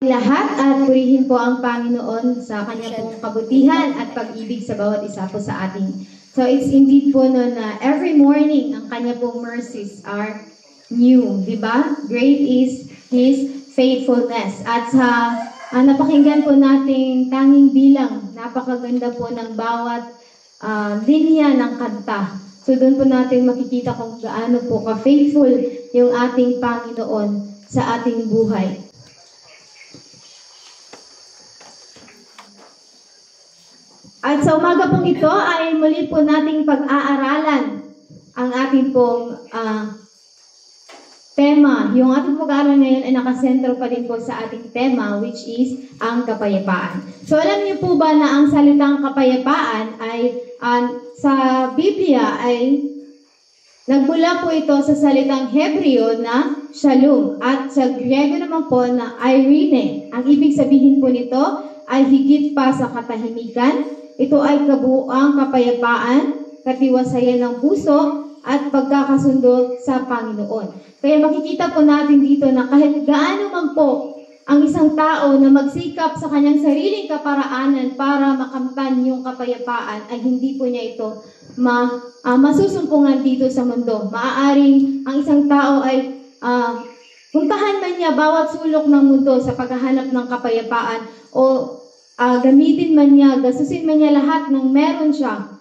lahat at purihin po ang Panginoon sa kanya pong kabutihan at pag-ibig sa bawat isa po sa atin. So it's indeed po no na every morning ang kanya pong mercies are new, di ba? Great is His faithfulness. At sa napakinggan po nating tanging bilang, napakaganda po ng bawat linya ng kanta. So doon po natin makikita kung gaano po ka-faithful yung ating Panginoon sa ating buhay. At sa umaga pong ito ay muli po nating pag-aaralan ang ating pong tema. Yung ating pag-aaral ngayon ay nakasentro pa rin po sa ating tema, which is ang kapayapaan. So alam niyo po ba na ang salitang kapayapaan ay sa Biblia ay nagmula po ito sa salitang Hebreo na shalom at sa Griego naman po na eirene. Ang ibig sabihin po nito ay higit pa sa katahimikan. Ito ay kabuuang kapayapaan, katiwasayan ng puso, at pagkakasundo sa Panginoon. Kaya makikita po natin dito na kahit gaano man po ang isang tao na magsikap sa kanyang sariling kaparaanan para makamtan yung kapayapaan, ay hindi po niya ito masusumpungan dito sa mundo. Maaaring ang isang tao ay puntahan man niya bawat sulok ng mundo sa paghahanap ng kapayapaan o gamitin man niya, gastusin man niya lahat ng meron siya.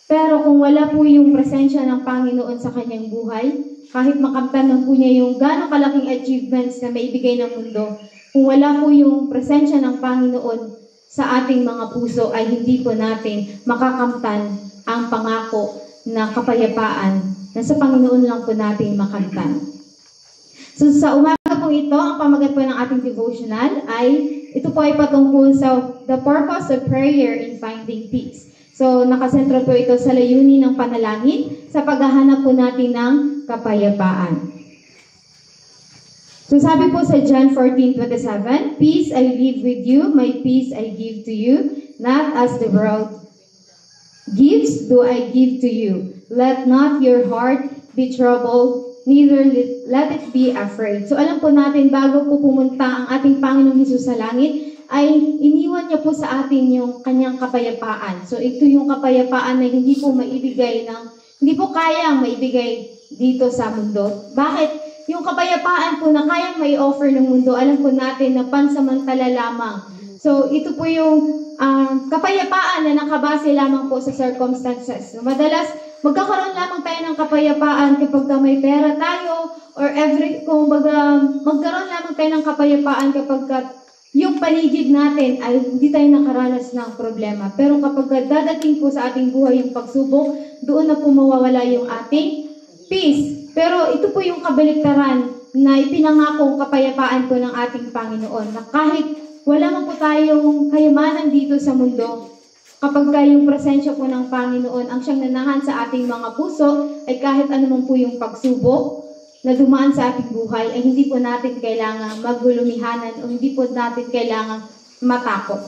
Pero kung wala po yung presensya ng Panginoon sa kanyang buhay, kahit makamtan man po niya yung gano'ng kalaking achievements na maibigay ng mundo, kung wala po yung presensya ng Panginoon sa ating mga puso, ay hindi po natin makakamtan ang pangako na kapayapaan na sa Panginoon lang po natin makamtan. So sa umaga po ito, ang pamagat po ng ating devotional ay ito po ay patungkol sa the purpose of prayer in finding peace. So, nakasentro po ito sa layunin ng panalangin sa paghahanap po natin ng kapayapaan. So, sabi po sa John 14:27, "Peace I leave with you, my peace I give to you, not as the world gives, do I give to you. Let not your heart be troubled, neither let it be afraid." So alam po natin, bago po pumunta ang ating Panginoong Hesus sa langit, ay iniwan niya po sa atin yung kanyang kapayapaan. So ito yung kapayapaan na hindi po hindi po kayang maibigay dito sa mundo. Bakit? Yung kapayapaan po na kayang mai-offer ng mundo, alam po natin na pansamantala lamang. So ito po yung kapayapaan na nakabase lamang po sa circumstances. So, madalas, magkakaroon lamang tayo ng kapayapaan kapag may pera tayo or magkaroon lamang tayo ng kapayapaan kapag yung paligid natin ay hindi tayo nakaranas ng problema. Pero kapag dadating po sa ating buhay yung pagsubok, doon na po mawawala yung ating peace. Pero ito po yung kabaliktaran na ipinangakong kapayapaan po ng ating Panginoon, na kahit wala man po tayong kayamanan dito sa mundo, kapag yung presensya po ng Panginoon ang siyang nanahan sa ating mga puso, ay kahit anuman po yung pagsubok na dumaan sa ating buhay, ay hindi po natin kailangang magulumihanan o hindi po natin kailangang matakot.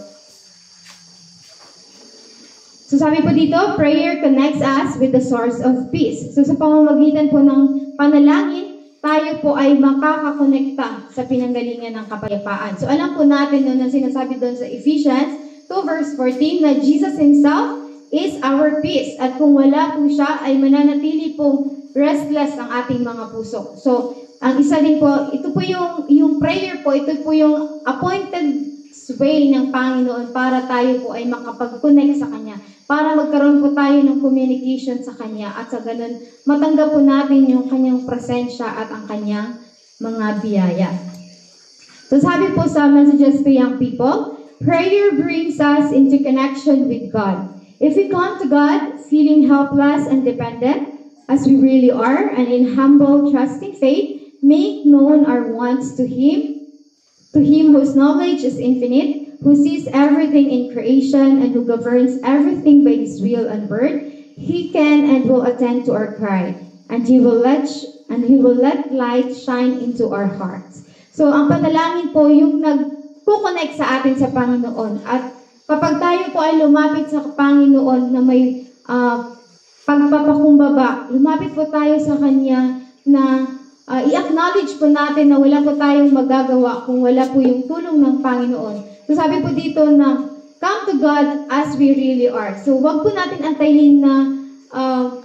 So sabi po dito, prayer connects us with the source of peace. So sa pamamagitan po ng panalangin, tayo po ay makakakonekta sa pinanggalingan ng kapayapaan. So alam po natin noon ang sinasabi doon sa Ephesians 2 verse 14 na Jesus Himself is our peace. At kung wala po siya, ay mananatili pong restless ang ating mga puso. So, ang isa din po, ito po yung prayer po, ito po yung appointed way ng Panginoon para tayo po ay makapag-connect sa Kanya. Para magkaroon po tayo ng communication sa Kanya at sa ganun, matanggap po natin yung Kanyang presensya at ang Kanyang mga biyaya. So, sabi po sa Messages to Young People, prayer brings us into connection with God. If we come to God feeling helpless and dependent, as we really are, and in humble, trusting faith, make known our wants to Him whose knowledge is infinite, who sees everything in creation, and who governs everything by His will and word, He can and will attend to our cry, and He will let light shine into our hearts. So, ang panalangin po yung nag-connect sa atin sa Panginoon. At kapag tayo po ay lumapit sa Panginoon na may pagpapakumbaba, lumapit po tayo sa Kanya na i-acknowledge po natin na wala po tayong magagawa kung wala po yung tulong ng Panginoon. So sabi po dito na, come to God as we really are. So wag po natin antayin na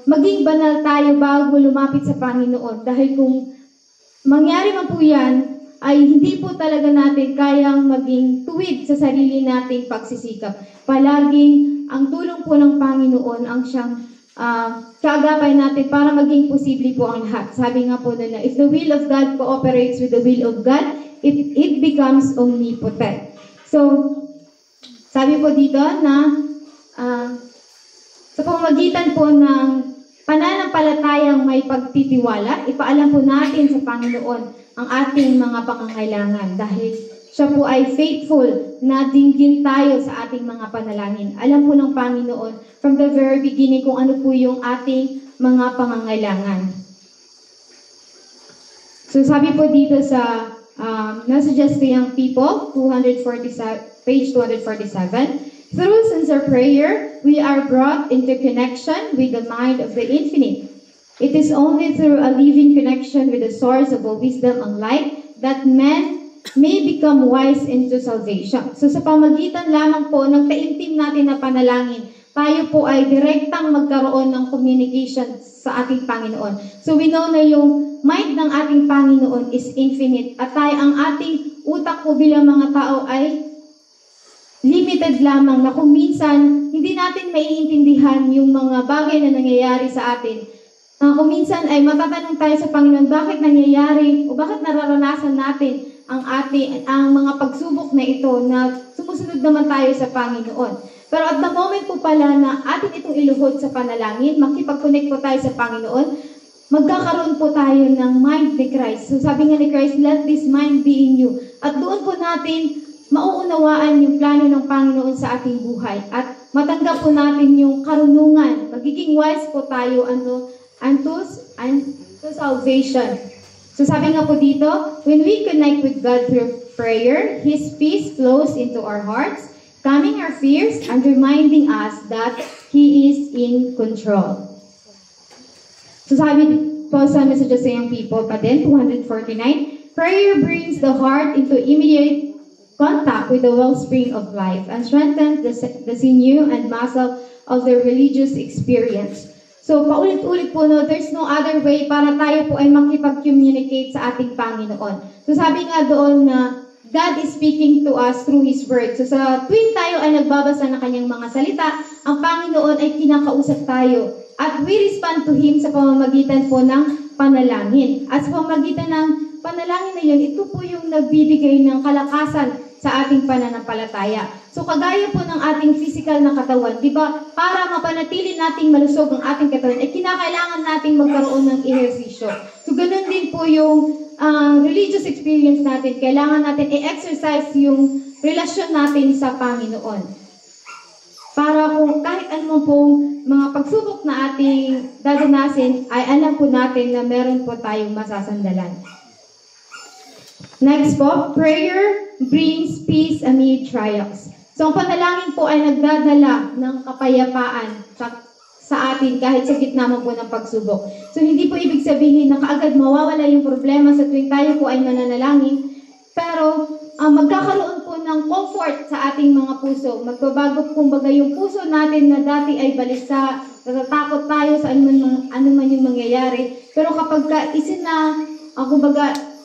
maging banal tayo bago lumapit sa Panginoon. Dahil kung mangyari man po yan, ay hindi po talaga natin kayang maging tuwid sa sarili nating pagsisikap. Palaging ang tulong po ng Panginoon ang siyang kaagapay natin para maging posible po ang lahat. Sabi nga po na if the will of God cooperates with the will of God, it becomes omnipotent. So, sabi po dito na sa pamamagitan po ng pananampalatayang may pagtitiwala, ipaalam po natin sa Panginoon ang ating mga pangangailangan dahil siya po ay faithful na dinggin tayo sa ating mga panalangin. Alam po ng Panginoon from the very beginning kung ano po yung ating mga pangangailangan. So sabi po dito sa Messages to Young People, page 247, through sincere prayer, we are brought into connection with the mind of the infinite. It is only through a living connection with the source of all wisdom and light that men may become wise into salvation. So sa pamagitan lamang po ng taimtim natin na panalangin, tayo po ay direktang magkaroon ng communication sa ating Panginoon. So we know na yung mind ng ating Panginoon is infinite at ang ating utak po bilang mga tao ay limited lamang na kung minsan hindi natin maiintindihan yung mga bagay na nangyayari sa atin. Kung minsan ay matatanong tayo sa Panginoon, bakit nangyayari o bakit nararanasan natin ang mga pagsubok na ito na sumusunod naman tayo sa Panginoon. Pero at the moment po pala na atin itong iluhod sa panalangin, makipag-connect po tayo sa Panginoon, magkakaroon po tayo ng mind ni Christ. So sabi nga ni Christ, let this mind be in you. At doon po natin mauunawaan yung plano ng Panginoon sa ating buhay. At matanggap po natin yung karunungan. Magiging wise po tayo unto salvation. So sabi nga po dito, when we connect with God through prayer, His peace flows into our hearts, calming our fears and reminding us that He is in control. So sabi po sa Messages to Young People pa din, 249, prayer brings the heart into immediate contact with the wellspring of life and strengthens the sinew and muscle of the religious experience. So, paulit-ulit po, there's no other way para tayo po ay makipag-communicate sa ating Panginoon. So, sabi nga doon na God is speaking to us through His Word. So, sa tuwing tayo ay nagbabasa ng Kanyang mga salita, ang Panginoon ay kinakausap tayo. At we respond to Him sa pamamagitan po ng panalangin. At sa pamamagitan ng panalangin na yun, ito po yung nagbibigay ng kalakasan sa ating pananampalataya. So kagaya po ng ating physical na katawan, di ba, para mapanatili nating malusog ang ating katawan, kinakailangan nating magkaroon ng ehersisyo. So ganun din po yung religious experience natin. Kailangan natin i-exercise yung relasyon natin sa Panginoon. Para kung kahit ano pong mga pagsubok na ating dadanasin, ay alam po natin na meron po tayong masasandalan. Next po, prayer brings peace amid trials. So, ang panalangin po ay nagdadala ng kapayapaan sa atin kahit sa gitna mo po ng pagsubok. So, hindi po ibig sabihin na kaagad mawawala yung problema sa tuwing tayo po ay mananalangin. Pero, magkakaroon po ng comfort sa ating mga puso. Magbabago kumbaga yung puso natin na dati ay balisa, natatakot tayo sa anuman yung mangyayari. Pero kapag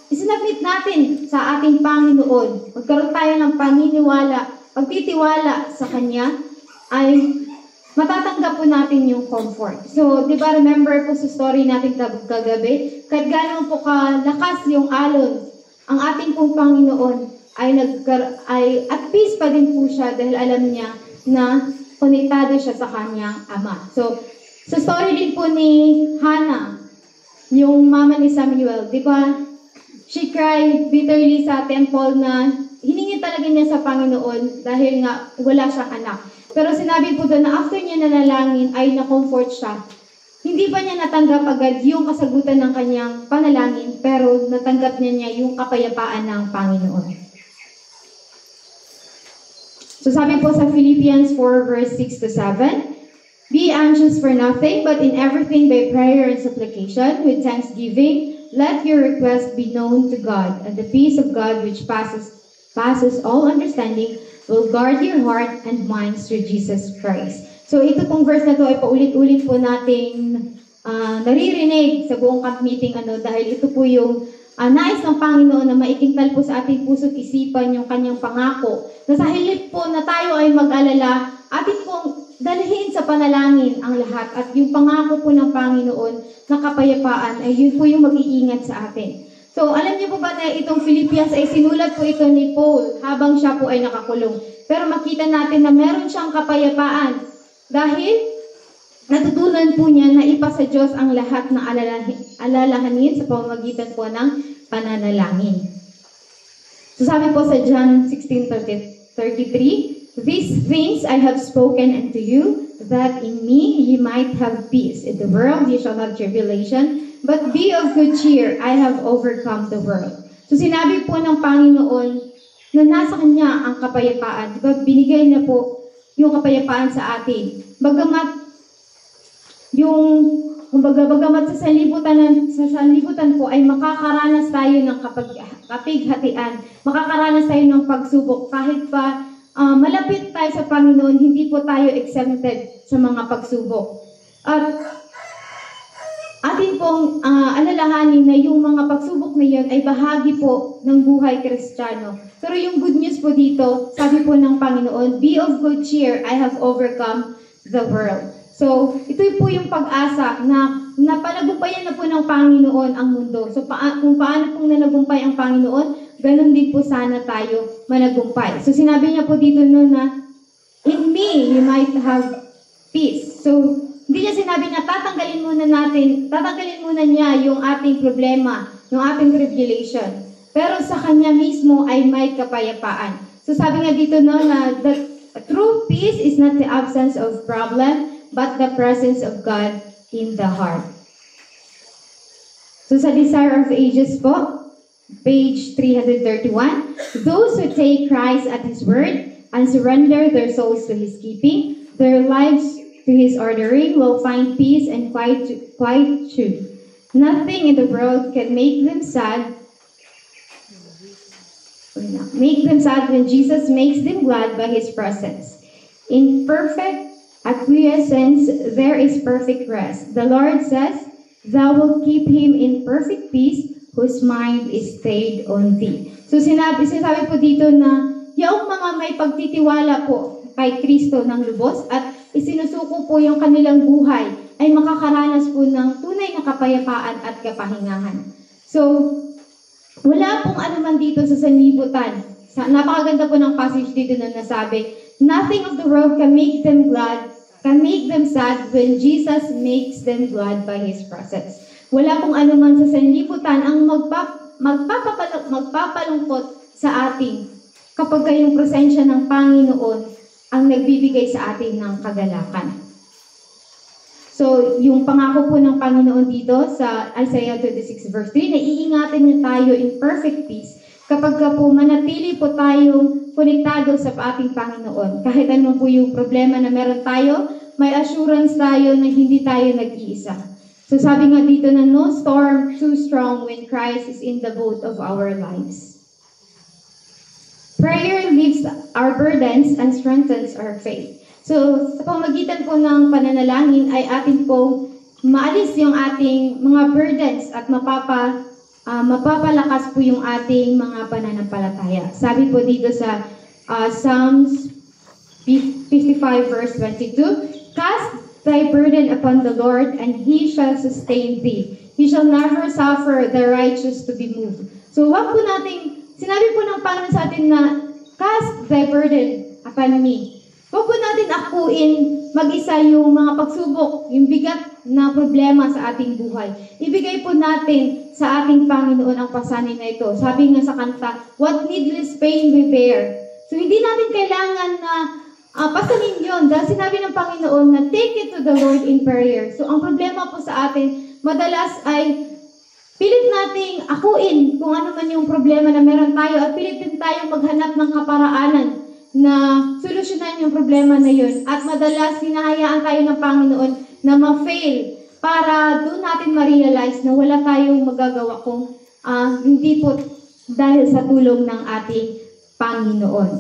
isinabit natin sa ating Panginoon, magkaroon tayo ng pagtitiwala sa Kanya, ay matatanggap po natin yung comfort. So, di ba, remember po sa story natin kagabi, kahit gano'n po kalakas yung alon, ang ating pong Panginoon ay at peace pa din po siya dahil alam niya na konektado siya sa kanyang ama. So, sa story din po ni Hannah, yung mama ni Samuel, di ba, she cried bitterly sa temple na hiningi talaga niya sa Panginoon dahil nga wala siyang anak. Pero sinabi po doon na after niya nanalangin ay na-comfort siya. Hindi pa niya natanggap agad yung kasagutan ng kanyang panalangin, pero natanggap niya yung kapayapaan ng Panginoon. So sabi po sa Philippians 4 verse 6 to 7, be anxious for nothing, but in everything by prayer and supplication, with thanksgiving, let your request be known to God, and the peace of God which passes all understanding will guard your heart and minds through Jesus Christ. So ito pong verse na to ay paulit-ulit po nating naririnig sa buong camp meeting dahil ito po yung nais ng Panginoon na maikintal po sa ating puso't isipan yung kanyang pangako na sa halip po na tayo ay mag-alala, atin pong dalhin sa panalangin ang lahat at yung pangako po ng Panginoon na kapayapaan ay yun po yung mag-iingat sa atin. So, alam niyo po ba na itong Philippians ay sinulat po ito ni Paul habang siya po ay nakakulong. Pero makita natin na meron siyang kapayapaan dahil natutunan po niya na ipasa Diyos ang lahat ng alalahanin sa pamamagitan po ng pananalangin. So, sabi po sa John 16:33, these things I have spoken unto you, that in me ye might have peace. In the world ye shall have tribulation, but be of good cheer, I have overcome the world. So sinabi po ng Panginoon na nasa Kanya ang kapayapaan. Diba? Binigay na po yung kapayapaan sa atin. Bagamat sa sanlibutan po ay makakaranas tayo ng kapighatian, makakaranas tayo ng pagsubok kahit pa malapit tayo sa Panginoon, hindi po tayo exempted sa mga pagsubok. At atin pong alalahanin na yung mga pagsubok na yun ay bahagi po ng buhay Kristiyano. Pero yung good news po dito, sabi po ng Panginoon, be of good cheer, I have overcome the world. So, ito po yung pag-asa na panagumpayan na po ng Panginoon ang mundo. So, kung paano pong nanagumpay ang Panginoon, ganun din po sana tayo managumpay. So, sinabi niya po dito na, in me, you might have peace. So, hindi niya sinabi na tatanggalin muna niya yung ating problema, yung ating tribulation. Pero sa Kanya mismo ay may kapayapaan. So, sabi nga dito na the true peace is not the absence of problem, but the presence of God in the heart. So, sa Desire of Ages po, page 331, those who take Christ at His word and surrender their souls to His keeping, their lives to His ordering, will find peace and quiet truth. Nothing in the world can make them sad when Jesus makes them glad by His presence. In perfect acquiescence, there is perfect rest. The Lord says, thou wilt keep him in perfect peace, whose mind is stayed on thee. So sinabi po dito na yung mga may pagtitiwala po kay Kristo ng lubos at isinusuko po yung kanilang buhay ay makakaranas po ng tunay na kapayapaan at kapahingahan. So, wala pong anuman dito sa sanlibutan. Napakaganda po ng passage dito na nasabi, nothing of the world can make them sad when Jesus makes them glad by His presence. Wala pong anuman sa sanlibutan ang magpapalungkot sa atin kapag yung presensya ng Panginoon ang nagbibigay sa atin ng kagalakan. So, yung pangako po ng Panginoon dito sa Isaiah 26 verse 3, na iingatan niya tayo in perfect peace kapag po manatili po tayong konektado sa ating Panginoon. Kahit anong po yung problema na meron tayo, may assurance tayo na hindi tayo nag-iisa. So sabi nga dito na no storm too strong when Christ is in the boat of our lives. Prayer lifts our burdens and strengthens our faith. So sa pamagitan po ng pananalangin ay atin pong maalis yung ating mga burdens at mapapalakas po yung ating mga pananampalataya. Sabi po dito sa Psalms 55 verse 22, cast thy burden upon the Lord, and He shall sustain thee. He shall never suffer the righteous to be moved. So wag po nating, sinabi po ng Panginoon sa atin na, cast thy burden upon me. Wag po natin akuin mag-isa yung mga pagsubok, yung bigat na problema sa ating buhay. Ibigay po natin sa ating Panginoon ang pasanin na ito. Sabi nga sa kanta, what needless pain we bear. So hindi natin kailangan na pasanin yun. Dahil sinabi ng Panginoon na take it to the Lord in prayer. So ang problema po sa atin, madalas ay pilit nating akuin kung ano man yung problema na meron tayo at pilit din tayong maghanap ng kaparaanan na solusyonan yung problema na yun. At madalas hinahayaan tayo ng Panginoon na ma-fail para doon natin ma-realize na wala tayong magagawa kung hindi po dahil sa tulong ng ating Panginoon.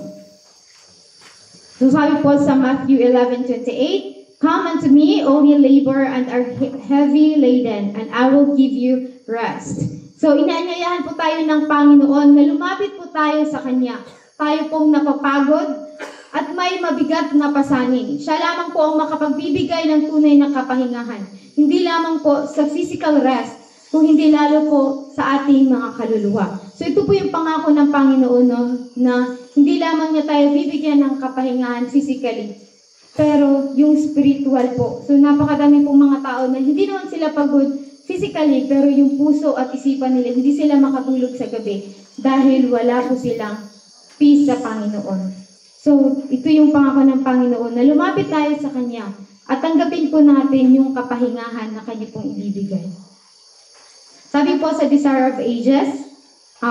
So sabi po sa Matthew 11:28, "Come unto me, all ye labor and are heavy laden, and I will give you rest." So inaanyayahan po tayo ng Panginoon na lumapit po tayo sa Kanya. Tayo pong napapagod at may mabigat na pasanin. Siya lamang po ang makapagbibigay ng tunay na kapahingahan. Hindi lamang po sa physical rest, kung hindi lalo po sa ating mga kaluluwa. So ito po yung pangako ng Panginoon na hindi lamang niya tayo bibigyan ng kapahingahan physically, pero yung spiritual po. So napakadami pong mga tao na hindi naman sila pagod physically, pero yung puso at isipan nila, hindi sila makatulog sa gabi dahil wala po silang peace sa Panginoon. So ito yung pangako ng Panginoon na lumapit tayo sa Kanya at tanggapin po natin yung kapahingahan na Kanya pong ibibigay. Sabi po sa Desire of Ages,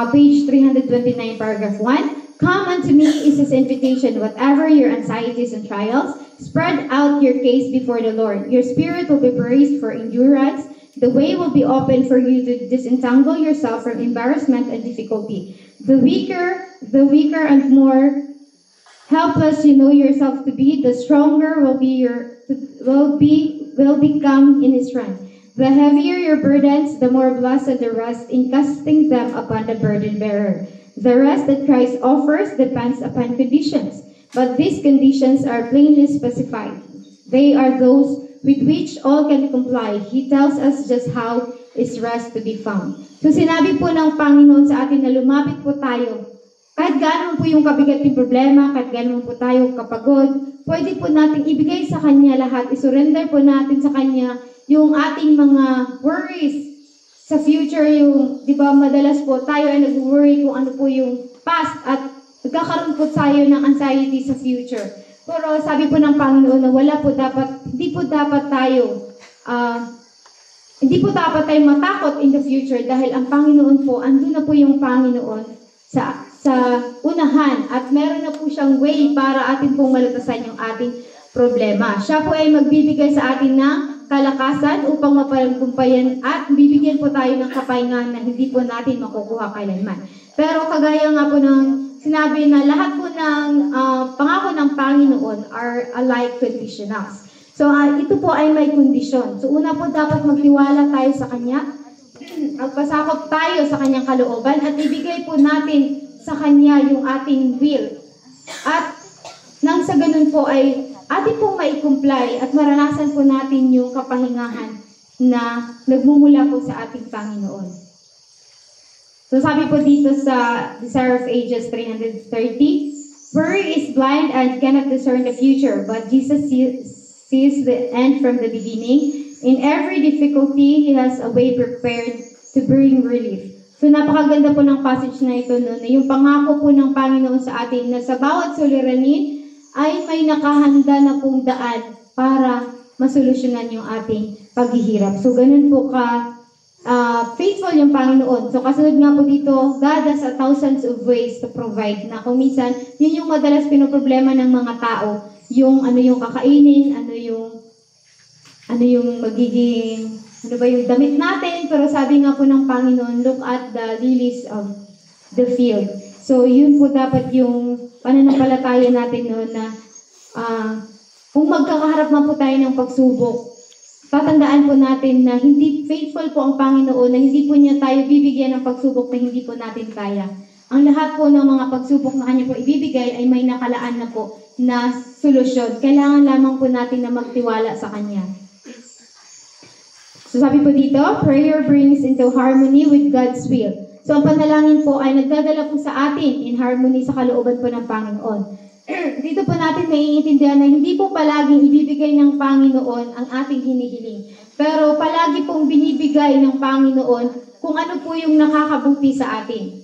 page 329, paragraph 1, "Come unto me" is His invitation. Whatever your anxieties and trials, spread out your case before the Lord. Your spirit will be braced for endurance. The way will be open for you to disentangle yourself from embarrassment and difficulty. The weaker and more helpless you know yourself to be, the stronger will become in His strength. The heavier your burdens, the more blessed the rest in casting them upon the burden bearer. The rest that Christ offers depends upon conditions, but these conditions are plainly specified. They are those with which all can comply. He tells us just how is rest to be found. So sinabi po ng Panginoon sa atin na lumapit po tayo. Kahit gaano po yung kabigat yung problema, kahit gaano po tayo kapagod, pwede po natin ibigay sa Kanya lahat. Isurrender po natin sa Kanya yung ating mga worries sa future. Yung, di ba, madalas po tayo ay nag-worry kung ano po yung past at nagkakaroon po tayo ng anxiety sa future. Pero sabi po ng Panginoon na hindi po dapat tayo matakot in the future dahil ang Panginoon po, andun na po yung Panginoon sa unahan at meron na po siyang way para atin pong malutasan yung ating problema. Siya po ay magbibigay sa atin ng kalakasan upang mapagtagumpayan at bibigyan po tayo ng kapahingahan na hindi po natin makukuha kailanman. Pero kagaya nga po ng sinabi na lahat po ng pangako ng Panginoon are alike conditionals. So ito po ay may kondisyon. So una po dapat magtiwala tayo sa Kanya, magpasakop tayo sa Kanyang kalooban at ibigay po natin sa Kanya yung ating will. At nang sa ganun po ay atin pong mai-comply at maranasan po natin yung kapahingahan na nagmumula po sa ating Panginoon. So sabi po dito sa Desire of Ages 330, "Worry is blind and cannot discern the future, but Jesus sees the end from the beginning. In every difficulty, He has a way prepared to bring relief." So napakaganda po ng passage na ito, no, na yung pangako po ng Panginoon sa atin na sa bawat suliranin ay may nakahanda na pong daan para masolusyonan yung ating paghihirap. So ganun po faithful yung Panginoon. So kasunod nga po dito, God has thousands of ways to provide, na kung minsan, yun yung madalas pinoproblema ng mga tao, yung ano yung kakainin, ano yung magiging, ano ba yung damit natin, pero sabi nga po ng Panginoon, look at the lilies of the field. So yun po dapat yung pananampalataya natin noon na kung magkakaharap man po tayo ng pagsubok, tatandaan po natin na hindi faithful po ang Panginoon, na hindi po niya tayo bibigyan ng pagsubok na hindi po natin kaya. Ang lahat po ng mga pagsubok na Kanya po ibibigay ay may nakalaan na po na solusyon. Kailangan lamang po natin na magtiwala sa Kanya. So sabi po dito, prayer brings into harmony with God's will. So ang panalangin po ay nagdadala po sa atin in harmony sa kalooban po ng Panginoon. Dito po natin naiintindihan na hindi po palaging ibibigay ng Panginoon ang ating hinihiling. Pero palagi pong binibigay ng Panginoon kung ano po yung nakakabuti sa atin.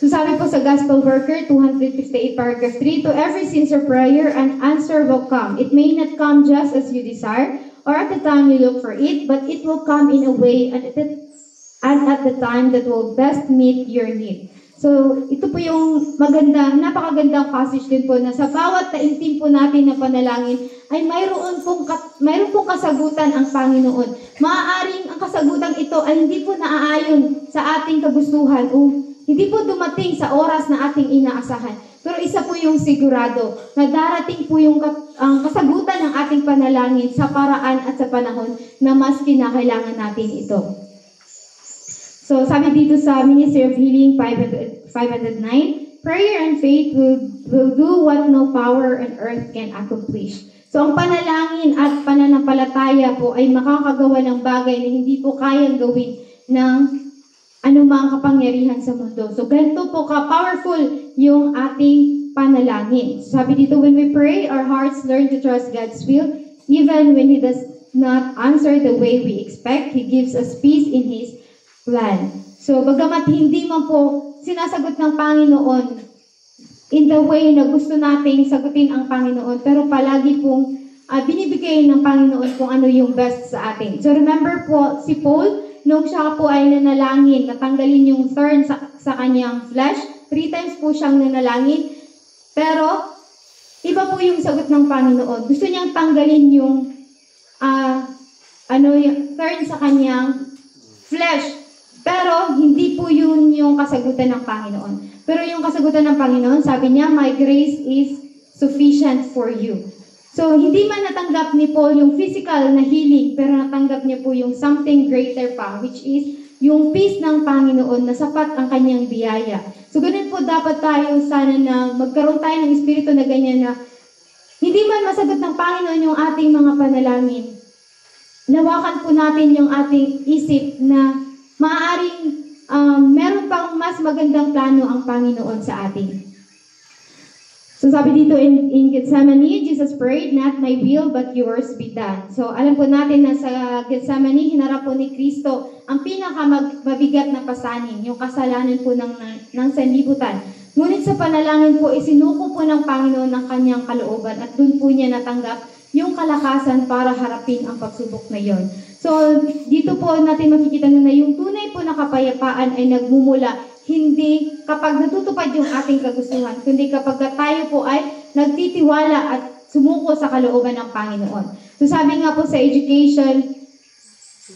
So sabi po sa Gospel Worker 258 paragraph 3, "To every sincere prayer an answer will come. It may not come just as you desire or at the time you look for it, but it will come in a way and at the time that will best meet your need." So, ito po yung napakagandang passage din po na sa bawat taimtim po natin na panalangin ay mayroon pong kasagutan ang Panginoon. Maaaring ang kasagutan ito ay hindi po naaayon sa ating kagustuhan o hindi po dumating sa oras na ating inaasahan. Pero isa po yung sigurado na darating po yung kasagutan ng ating panalangin sa paraan at sa panahon na mas kinakailangan natin ito. So, sabi dito sa Ministry of Healing 509, prayer and faith will do what no power on earth can accomplish. So, ang panalangin at pananampalataya po ay makakagawa ng bagay na hindi po kayang gawin ng anumang kapangyarihan sa mundo. So, ganito po ka-powerful yung ating panalangin. Sabi dito, when we pray, our hearts learn to trust God's will. Even when He does not answer the way we expect, He gives us peace in His plan. So, bagamat hindi man po sinasagot ng Panginoon in the way na gusto nating sagutin ang Panginoon, pero palagi pong binibigay ng Panginoon kung ano yung best sa atin. So, remember po, si Paul, nung siya po ay nanalangin, natanggalin yung thorn sa kanyang flesh, 3 times po siyang nanalangin, pero iba po yung sagot ng Panginoon. Gusto niyang tanggalin yung yung thorn sa kanyang flesh. Pero, hindi po yun yung kasagutan ng Panginoon. Pero yung kasagutan ng Panginoon, sabi niya, my grace is sufficient for you. So, hindi man natanggap ni Paul yung physical na healing, pero natanggap niya po yung something greater pa, which is yung peace ng Panginoon na sapat ang kanyang biyaya. So, ganun po dapat tayo sana na magkaroon tayo ng espiritu na ganyan na hindi man masagot ng Panginoon yung ating mga panalangin. Lawakan po natin yung ating isip na maaaring meron pang mas magandang plano ang Panginoon sa atin. So sabi dito in Gethsemane, Jesus prayed, not my will but yours be done. So alam po natin na sa Gethsemane, hinarap po ni Kristo ang pinakamabigat na pasanin, yung kasalanan po ng sanlibutan. Ngunit sa panalangin po, isinuko po ng Panginoon ang kanyang kalooban at doon po niya natanggap yung kalakasan para harapin ang pagsubok na yon. So, dito po natin makikita na yung tunay po na kapayapaan ay nagmumula hindi kapag natutupad yung ating kagustuhan, kundi kapag tayo po ay nagtitiwala at sumuko sa kalooban ng Panginoon. So, sabi nga po sa Education,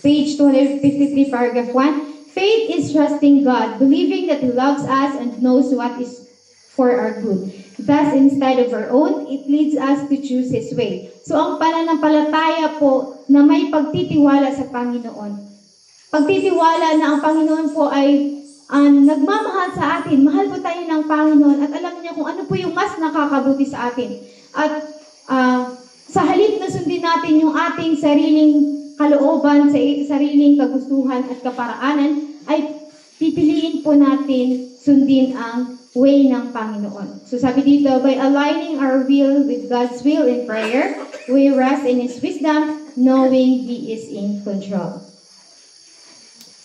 page 253, paragraph 1, faith is trusting God, believing that He loves us and knows what is for our good. Thus, instead of our own, it leads us to choose His way. So, ang pananampalataya po na may pagtitiwala sa Panginoon. Pagtitiwala na ang Panginoon po ay nagmamahal sa atin. Mahal po tayo ng Panginoon at alam niya kung ano po yung mas nakakabuti sa atin. At sa halip na sundin natin yung ating sariling kalooban, sa sariling kagustuhan at kaparaanan, ay pipiliin po natin sundin ang way ng Panginoon. So sabi dito, by aligning our will with God's will in prayer, we rest in His wisdom, knowing He is in control.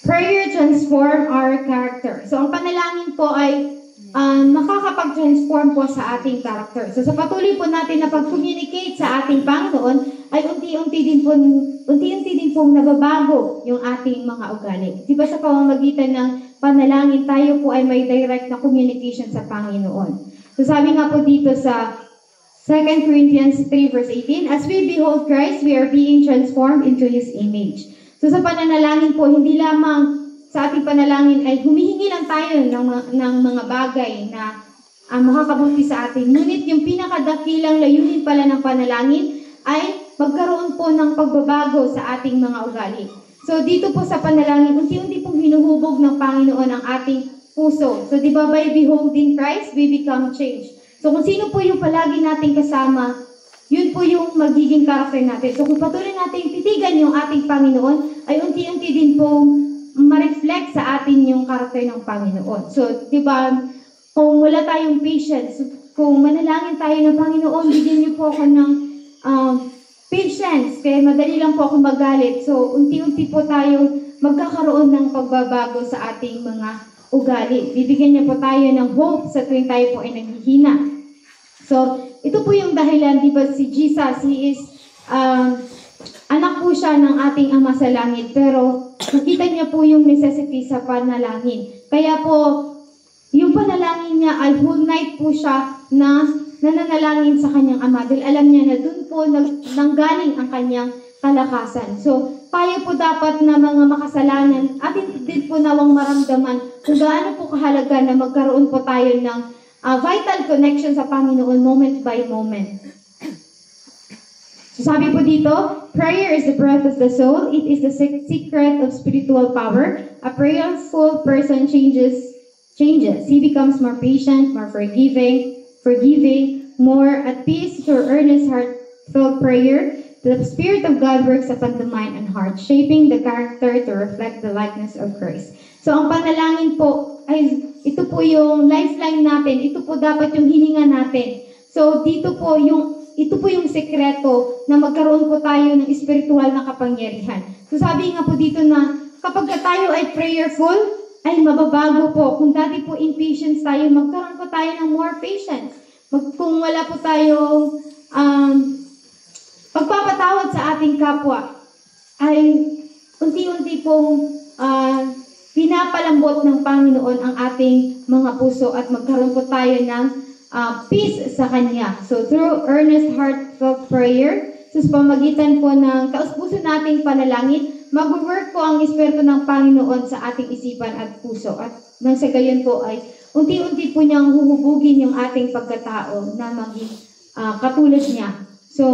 Prayer transform our character. So ang panalangin po ay makakapag-transform po sa ating character. So sa patuloy po natin na pag-communicate sa ating Panginoon, ay unti-unti din pong nababago yung ating mga ugali. Di ba sa pamamagitan ng panalangin, tayo po ay may direct na communication sa Panginoon. So sabi nga po dito sa 2 Corinthians 3 verse 18, as we behold Christ, we are being transformed into His image. So sa pananalangin po, hindi lamang sa ating panalangin ay humihingi lang tayo ng mga bagay na makakabuti sa atin. Ngunit yung pinakadakilang layunin pala ng panalangin ay magkaroon po ng pagbabago sa ating mga ugali. So dito po sa panalangin, unti-unti pong hinuhubog ng Panginoon ang ating puso. So di ba by beholding Christ, we become changed. So kung sino po yung palagi nating kasama, yun po yung magiging karakter natin. So kung patuloy nating titigan yung ating Panginoon, ay unti-unti din po ma-reflect sa atin yung karakter ng Panginoon. So di ba, kung wala tayong patience, kung manalangin tayo ng Panginoon, bigyan niyo po ako ng patience, kaya madali lang po ako magalit. So, unti-unti po tayo magkakaroon ng pagbabago sa ating mga ugali. Bibigyan niya po tayo ng hope sa tuwing tayo po ay naghihina. So, ito po yung dahilan, di ba si Jesus, He is, anak po siya ng ating Ama sa Langit, pero nakita niya po yung necessity sa panalangin. Kaya po, yung panalangin niya ay whole night po siya na nananalangin sa kanyang Ama dahil alam niya na doon po nanggaling ang kanyang kalakasan. So, tayo po dapat na mga makasalanan, atin din po nawang maramdaman kung gaano po kahalaga na magkaroon po tayo ng vital connection sa Panginoon moment by moment. So, sabi po dito, prayer is the breath of the soul. It is the secret of spiritual power. A prayerful person changes. He becomes more patient, more forgiving, more at peace through earnest, heartfelt prayer. The Spirit of God works upon the mind and heart, shaping the character to reflect the likeness of Christ. So, ang panalangin po, ay ito po yung lifeline natin. Ito po dapat yung hininga natin. So, ito po yung sekreto na magkaroon po tayo ng spiritual na kapangyarihan. So, sabi nga po dito na kapag tayo ay prayerful, ay mababago po. Kung dati po impatience tayo, magkaroon po tayo ng more patience. Kung wala po tayong pagpapatawad sa ating kapwa, ay unti-unti pong pinapalambot ng Panginoon ang ating mga puso at magkaroon po tayo ng peace sa Kanya. So, through earnest, heartfelt prayer, sa pamagitan po ng taos-puso nating panalangin, mag-work po ang Espiritu ng Panginoon sa ating isipan at puso. At nang sa gayon po ay unti-unti po niyang huhubugin yung ating pagkatao na maging katulad niya. So,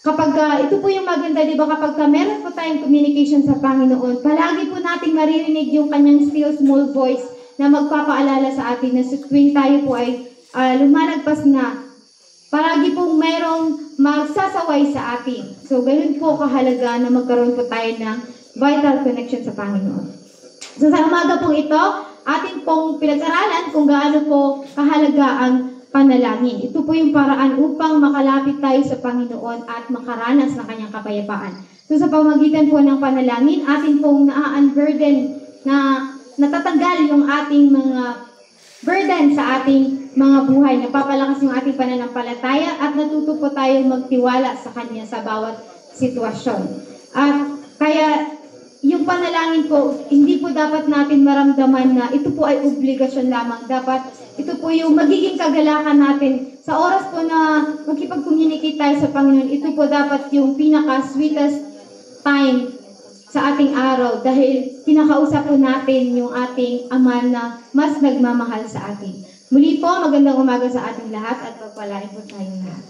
kapag ito po yung maganda, di ba, kapag meron po tayong communication sa Panginoon, palagi po nating maririnig yung kanyang still small voice na magpapaalala sa atin na tuwing tayo po ay lumalagpas na, palagi pong mayroong magsasaway sa atin. So, ganun po kahalaga na magkaroon po tayo ng vital connection sa Panginoon. So, sa umaga pong ito, ating pong pinag-aralan kung gaano po kahalaga ang panalangin. Ito po yung paraan upang makalapit tayo sa Panginoon at makaranas ng kanyang kapayapaan. So, sa pamagitan po ng panalangin, atin pong na-unburden na natatanggal yung ating mga burden sa ating mga buhay. Napapalakas yung ating pananampalataya at natuto po tayong magtiwala sa Kanya sa bawat sitwasyon. At kaya yung panalangin po, hindi po dapat natin maramdaman na ito po ay obligasyon lamang. Dapat ito po yung magiging kagalakan natin. Sa oras po na magkipag-communicate tayo sa Panginoon, ito po dapat yung pinaka-sweetest time sa ating araw dahil kinakausap po natin yung ating Ama na mas nagmamahal sa atin. Muli po, magandang umaga sa ating lahat at pagpalain po tayong lahat.